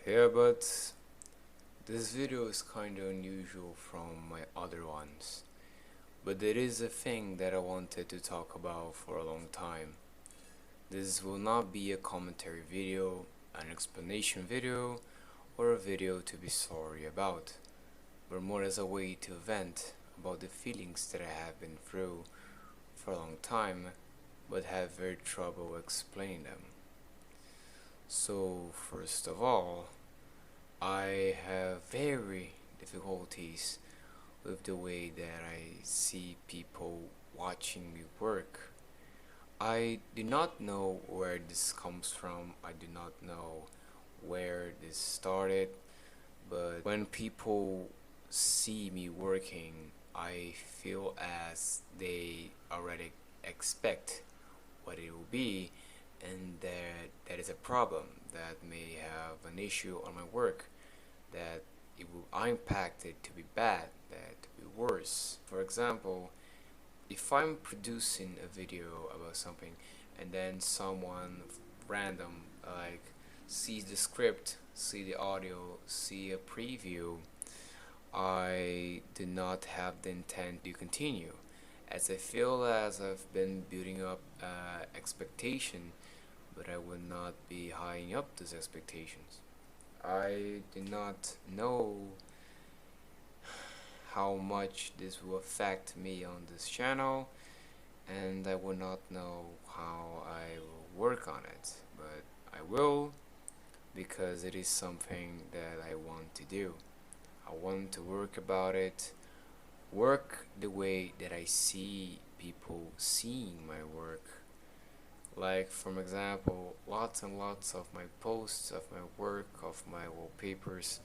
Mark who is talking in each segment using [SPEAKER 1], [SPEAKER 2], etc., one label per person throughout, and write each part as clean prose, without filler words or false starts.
[SPEAKER 1] Yeah, but this video is kinda unusual from my other ones. But there is a thing that I wanted to talk about for a long time. This will not be a commentary video, an explanation video, or a video to be sorry about, but more as a way to vent about the feelings that I have been through for a long time, but have very trouble explaining them. So, first of all, I have very difficulties with the way that I see people watching me work. I do not know where this comes from. I do not know where this started, but when people see me working, I feel as they already expect what it will be, and that is a problem that may have an issue on my work, that it will impact it to be bad, that to be worse. For example, if I'm producing a video about something and then someone random sees the script, see the audio, see a preview, I do not have the intent to continue, as I feel as I've been building up expectation, but I will not be highing up those expectations. I do not know how much this will affect me on this channel, and I will not know how I will work on it, but I will, because it is something that I want to do. I want to work about it, work the way that I see people seeing my work. Like, for example, lots and lots of my posts, of my work, of my wallpapers,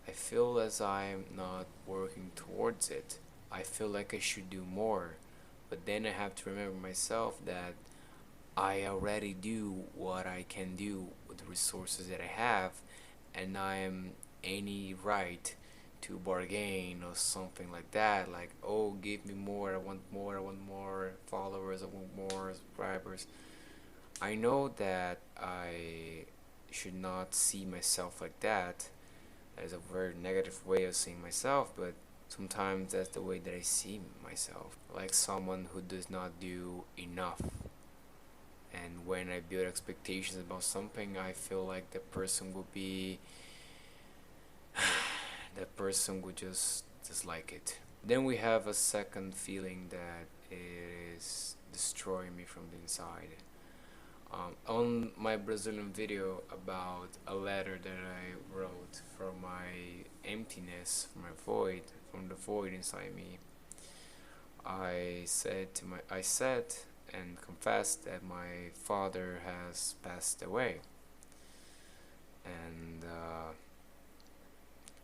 [SPEAKER 1] I feel as I'm not working towards it. I feel like I should do more, but then I have to remember myself that I already do what I can do with the resources that I have, and I am any right to bargain or something like that, like, oh, give me more, I want more followers, I want more subscribers. I know that I should not see myself like that. That is a very negative way of seeing myself, but sometimes that's the way that I see myself, like someone who does not do enough. And when I build expectations about something, I feel like the person will be that person would just dislike it. Then we have a second feeling that is destroying me from the inside. On my Brazilian video about a letter that I wrote from my emptiness, from the void inside me, I said and confessed that my father has passed away, and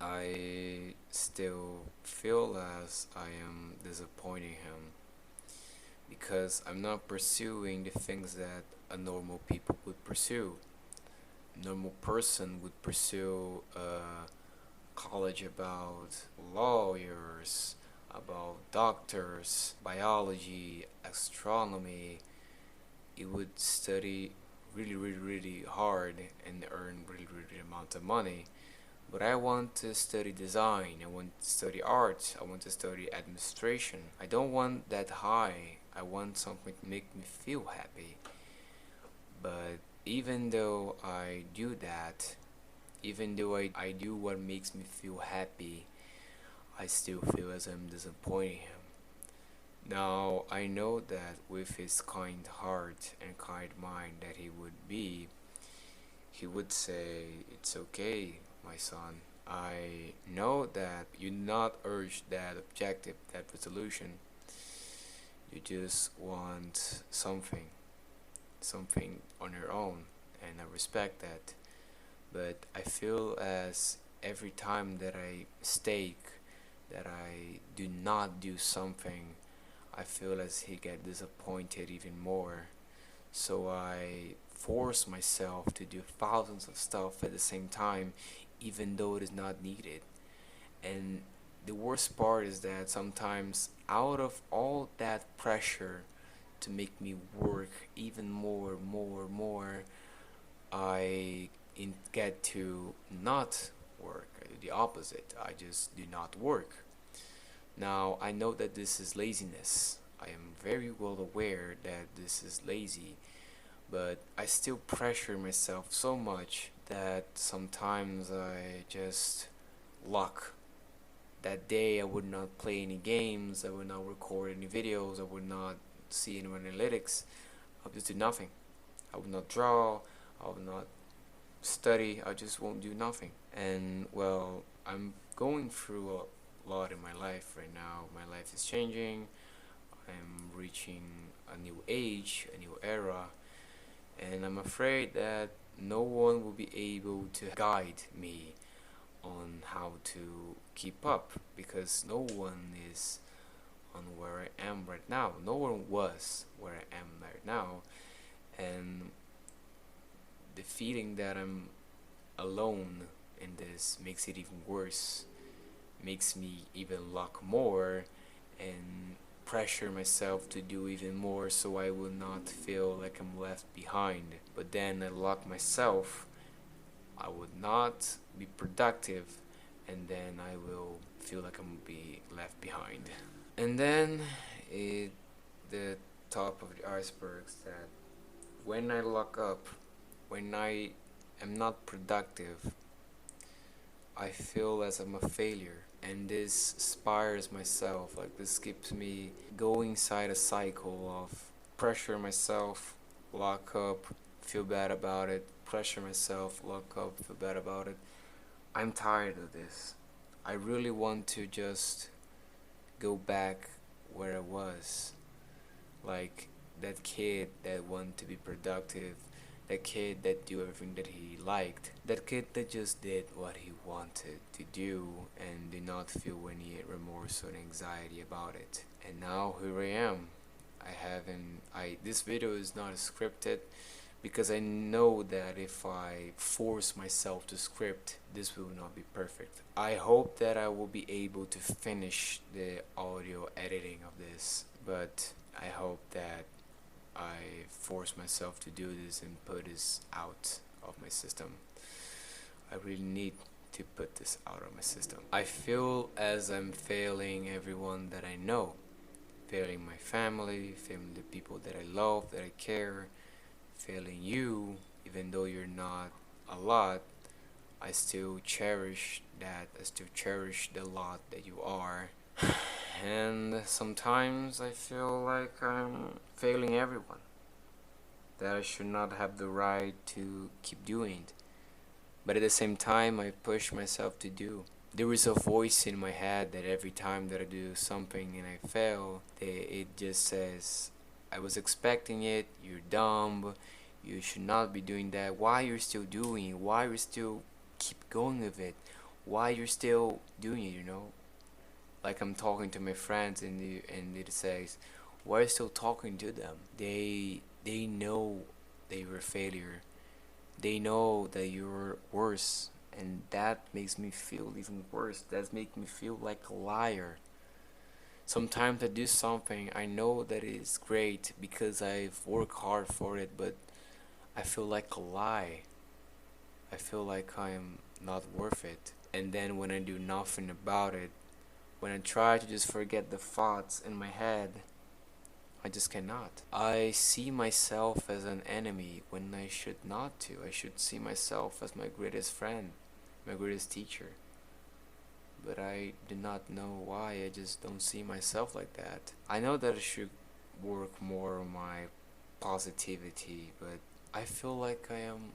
[SPEAKER 1] I still feel as I am disappointing him, because I'm not pursuing the things that a normal people would pursue. A normal person would pursue college about lawyers, about doctors, biology, astronomy. It would study really hard and earn really amount of money. But I want to study design, I want to study art, I want to study administration. I don't want that high, I want something to make me feel happy. But even though I do that, even though I do what makes me feel happy, I still feel as I'm disappointing him. Now, I know that with his kind heart and kind mind that he would be, he would say, it's okay, my son. I know that you not urge that objective, that resolution. You just want something on your own, and I respect that. But I feel as every time that I mistake, that I do not do something, I feel as he get disappointed even more. So I force myself to do thousands of stuff at the same time, even though it is not needed. And the worst part is that sometimes, out of all that pressure to make me work even more, I get to not work. I do the opposite. I just do not work. Now, I know that this is laziness. I am very well aware that this is lazy, but I still pressure myself so much that sometimes I just lock. That day I would not play any games, I would not record any videos, I would not see any analytics, I would just do nothing. I would not draw, I would not study, I just won't do nothing. And well, I'm going through a lot in my life right now. My life is changing, I'm reaching a new age, a new era, and I'm afraid that no one will be able to guide me on how to keep up, because no one is on where I am right now. No one was where I am right now, and the feeling that I'm alone in this makes it even worse, makes me even lock more and pressure myself to do even more so I will not feel like I'm left behind. But then I lock myself, I would not be productive, and then I will feel like I'm gonna be left behind. And then the top of the iceberg is that when I lock up, when I am not productive, I feel as I'm a failure, and this inspires myself. Like, this keeps me going inside a cycle of pressure myself, lock up, feel bad about it, pressure myself, lock up, feel bad about it. I'm tired of this. I really want to just go back where I was, like that kid that wanted to be productive, that kid that do everything that he liked, that kid that just did what he wanted to do and did not feel any remorse or anxiety about it. And now here I am. This video is not scripted, because I know that if I force myself to script, this will not be perfect. I hope that I will be able to finish the audio editing of this, but I hope that I force myself to do this and put this out of my system. I really need to put this out of my system. I feel as I'm failing everyone that I know, failing my family, failing the people that I love, that I care, failing you. Even though you're not a lot, I still cherish that. I still cherish the lot that you are. And sometimes I feel like I'm failing everyone, that I should not have the right to keep doing it. But at the same time, I push myself to do. There is a voice in my head that every time that I do something and I fail, it just says, I was expecting it, you're dumb, you should not be doing that, why you're still doing it, why you still keep going with it, why you're still doing it, you know? Like, I'm talking to my friends and it says, why are you still talking to them? They know they were a failure. They know that you're worse, and that makes me feel even worse. That makes me feel like a liar. Sometimes I do something, I know that it's great because I've worked hard for it, but I feel like a lie. I feel like I'm not worth it. And then when I do nothing about it, when I try to just forget the thoughts in my head, I just cannot. I see myself as an enemy when I should not to. I should see myself as my greatest friend, my greatest teacher. But I do not know why. I just don't see myself like that. I know that I should work more on my positivity, but I feel like I am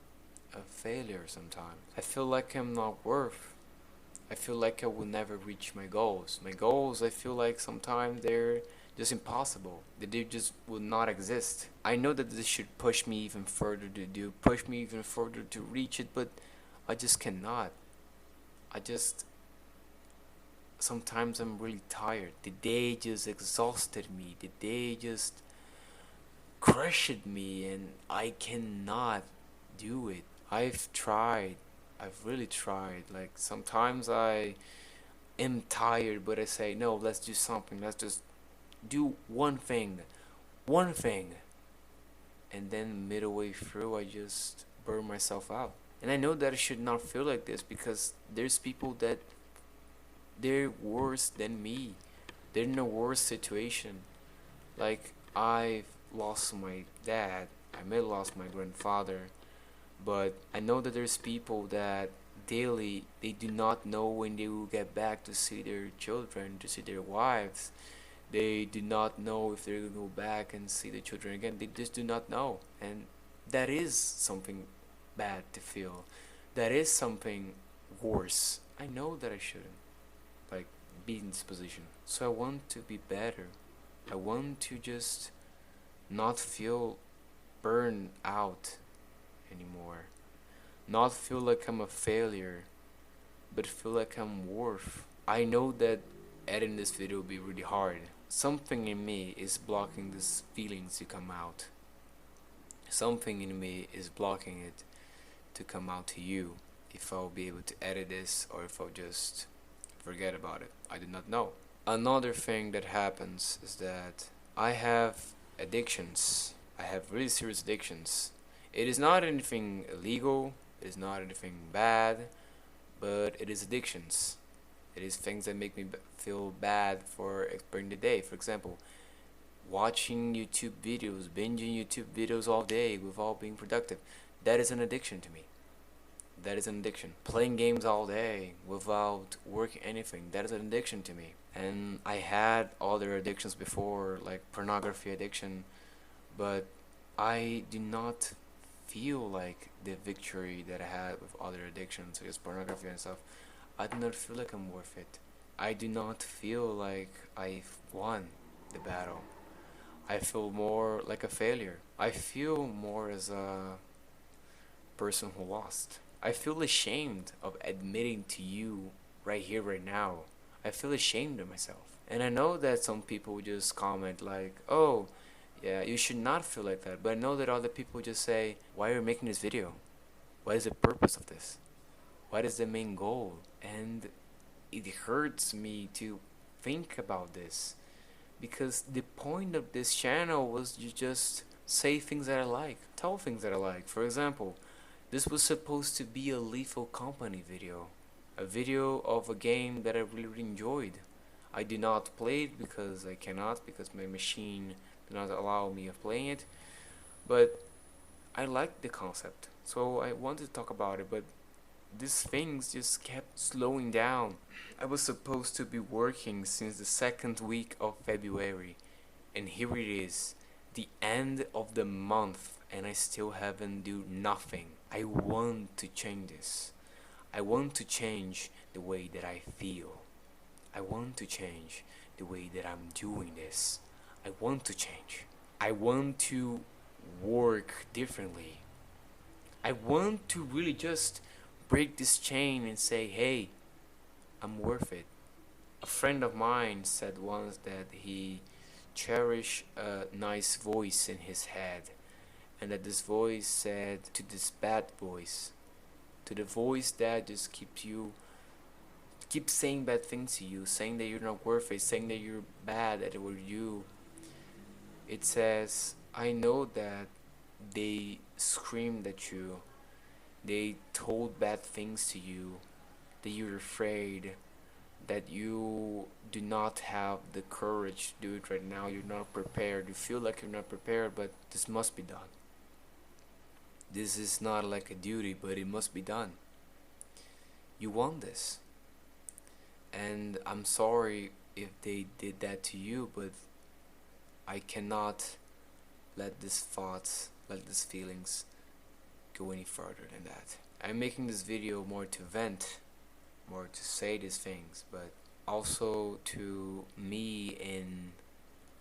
[SPEAKER 1] a failure sometimes. I feel like I'm not worth. I feel like I will never reach my goals. My goals, I feel like sometimes they're just impossible. That they just will not exist. I know that this should push me even further to do, push me even further to reach it, but I just cannot. I just, sometimes I'm really tired. The day just exhausted me. The day just crushed me, and I cannot do it. I've tried. I've really tried. Like, sometimes I am tired, but I say, no, let's do something. Let's just do one thing. One thing. And then midway through, I just burn myself out. And I know that I should not feel like this because there's people that they're worse than me. They're in a worse situation. Like I've lost my dad, I may have lost my grandfather, but I know that there's people that daily they do not know when they will get back to see their children, to see their wives. They do not know if they're gonna go back and see the children again. They just do not know, and that is something bad to feel. That is something worse. I know that I shouldn't like be in this position. So I want to be better. I want to just not feel burned out anymore. Not feel like I'm a failure, but feel like I'm worth. I know that editing this video will be really hard. Something in me is blocking these feelings to come out. Something in me is blocking it to come out to you. If I'll be able to edit this or if I'll just forget about it, I do not know. Another thing that happens is that I have addictions. I have really serious addictions. It is not anything illegal, it is not anything bad, but it is addictions. It is things that make me feel bad for during the day. For example, watching YouTube videos, binging YouTube videos all day without being productive. That is an addiction to me. That is an addiction. Playing games all day without working anything. That is an addiction to me. And I had other addictions before, like pornography addiction, but I do not feel like the victory that I had with other addictions, such as pornography and stuff. I do not feel like I'm worth it. I do not feel like I've won the battle. I feel more like a failure. I feel more as a person who lost. I feel ashamed of admitting to you right here, right now. I feel ashamed of myself. And I know that some people just comment like, oh, yeah, you should not feel like that. But I know that other people just say, why are you making this video? What is the purpose of this? What is the main goal? And it hurts me to think about this because the point of this channel was to just say things that I like, tell things that I like. For example, this was supposed to be a Lethal Company video, a video of a game that I really enjoyed. I do not play it because I cannot, because my machine do not allow me of playing it, but I liked the concept, so I wanted to talk about it, but these things just kept slowing down. I was supposed to be working since the second week of February, and here it is, the end of the month, and I still haven't do nothing. I want to change this. I want to change the way that I feel. I want to change the way that I'm doing this. I want to change. I want to work differently. I want to really just break this chain and say, hey, I'm worth it. A friend of mine said once that he cherished a nice voice in his head, and that this voice said to this bad voice, to the voice that just keeps saying bad things to you, saying that you're not worth it, saying that you're bad, that it were you. It says, I know that they screamed at you, they told bad things to you, that you're afraid, that you do not have the courage to do it right now, you're not prepared, you feel like you're not prepared, but this must be done. This is not like a duty, but it must be done. You want this. And I'm sorry if they did that to you, but I cannot let these thoughts, let these feelings go any further than that. I'm making this video more to vent, more to say these things, but also to me in,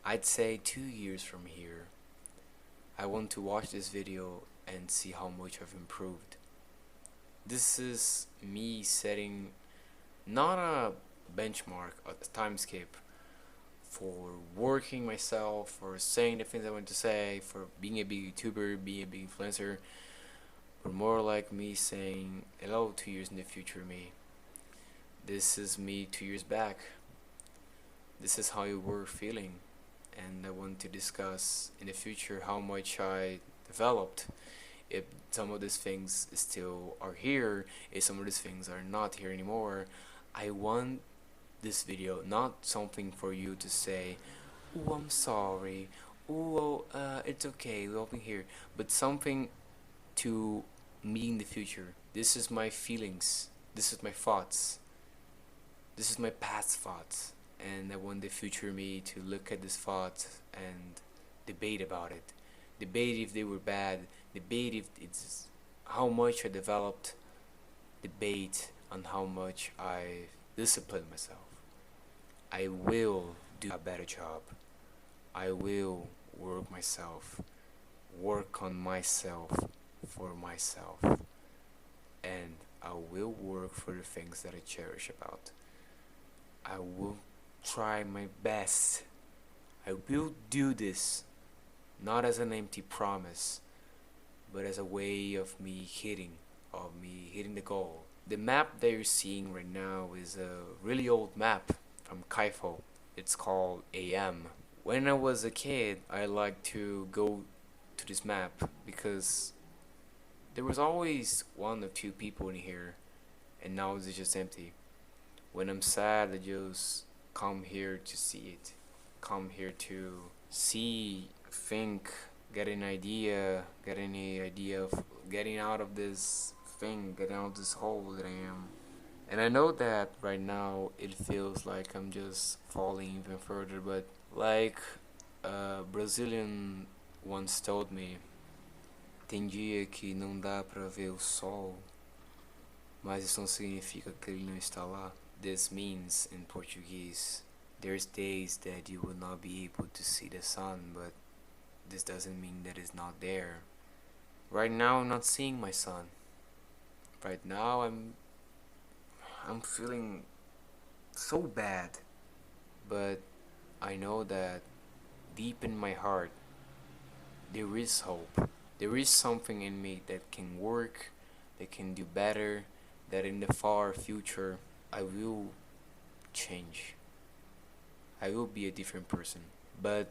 [SPEAKER 1] I'd say 2 years from here. I want to watch this video and see how much I've improved. This is me setting not a benchmark, a timescape for working myself, for saying the things I want to say, for being a big YouTuber, being a big influencer, but more like me saying, hello 2 years in the future me. This is me 2 years back. This is how you were feeling, and I want to discuss in the future how much I developed if some of these things still are here, if some of these things are not here anymore. I want this video not something for you to say, "Oh, I'm sorry. Oh, it's okay. We'll be here," but something to me in the future. This is my feelings. This is my thoughts. This is my past thoughts, and I want the future me to look at these thoughts and debate about it. Debate if they were bad. Debate if it's how much I developed. Debate on how much I disciplined myself. I will do a better job. I will work on myself for myself, and I will work for the things that I cherish about. I will try my best. I will do this not as an empty promise, but as a way of me hitting the goal. The map that you're seeing right now is a really old map from Kaifo. It's called AM. When I was a kid, I liked to go to this map because there was always one or two people in here, and now it's just empty. When I'm sad, I just come here to see it. Come here to see, think, get an idea, get any idea of getting out of this thing, getting out of this hole that I am. And I know that right now it feels like I'm just falling even further, but like a Brazilian once told me, tem dia que não dá pra ver o sol, mas isso não significa que ele não está lá. This means in Portuguese, there's days that you will not be able to see the sun, but this doesn't mean that it's not there. Right now I'm not seeing my sun. Right now I'm feeling so bad, but I know that deep in my heart there is hope. There is something in me that can work, that can do better, that in the far future I will change. I will be a different person. But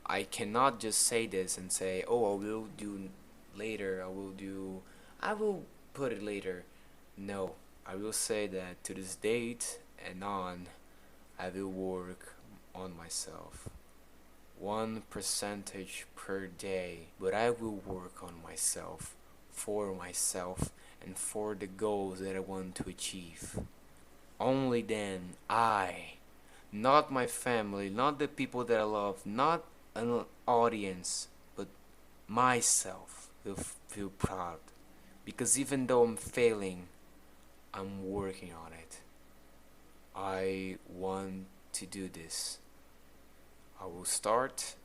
[SPEAKER 1] I cannot just say this and say, "Oh, I will do later, I will put it later." No, I will say that to this date and on, I will work on myself. 1% per day, but I will work on myself, and for the goals that I want to achieve. Only then not my family, not the people that I love, not an audience, but myself will feel proud. Because even though I'm failing, I'm working on it. I want to do this. I will start.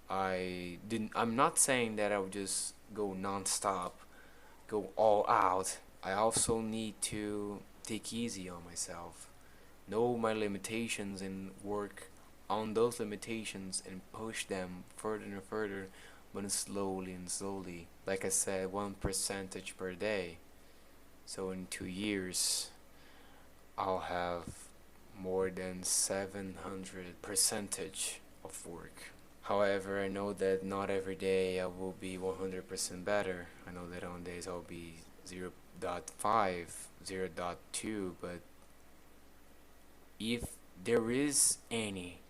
[SPEAKER 1] I'm not saying that I will just go non-stop, go all out. I also need to take easy on myself, know my limitations, and work on those limitations and push them further and further, but slowly and slowly. Like I said, 1% per day. So in 2 years, I'll have more than 700% of work. However, I know that not every day I will be 100% better. I know that on days I'll be 0.5, 0.2, but if there is any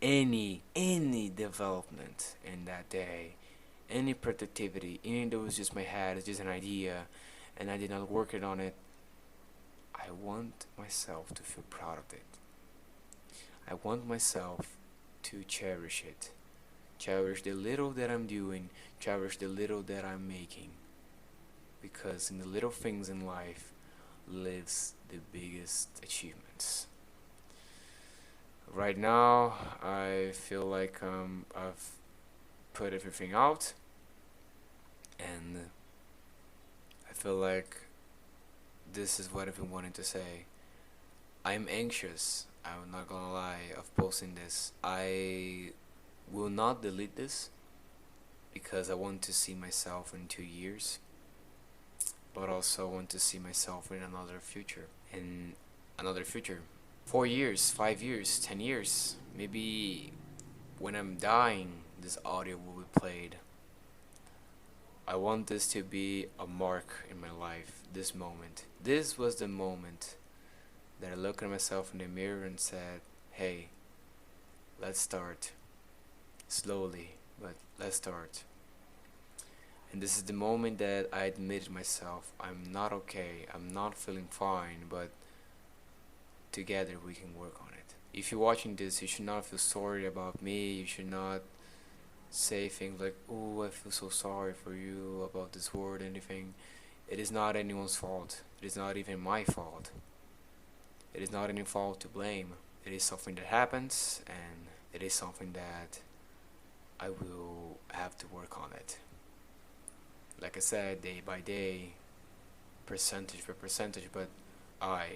[SPEAKER 1] development in that day, any productivity, even though it's just my head, it's just an idea, and I did not work it on it, I want myself to feel proud of it. I want myself to cherish it. Cherish the little that I'm doing, cherish the little that I'm making. Because in the little things in life lives the biggest achievements. Right now, I feel like I've put everything out, and I feel like this is what I've been wanting to say. I'm anxious, I'm not gonna lie, of posting this. I will not delete this because I want to see myself in 2 years, but also want to see myself in another future. 4 years, 5 years, 10 years. Maybe when I'm dying, this audio will be played. I want this to be a mark in my life. This moment. This was the moment that I looked at myself in the mirror and said, hey, let's start. Slowly, but let's start. And this is the moment that I admitted myself, I'm not okay, I'm not feeling fine, but together we can work on it. If you're watching this, you should not feel sorry about me, you should not say things like, oh, I feel so sorry for you about this word, anything. It is not anyone's fault. It is not even my fault. It is not any fault to blame. It is something that happens, and it is something that I will have to work on it. Like I said, day by day, percentage by percentage, but I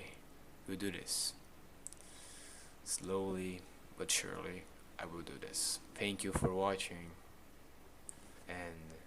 [SPEAKER 1] will do this. Slowly but surely, I will do this. Thank you for watching, and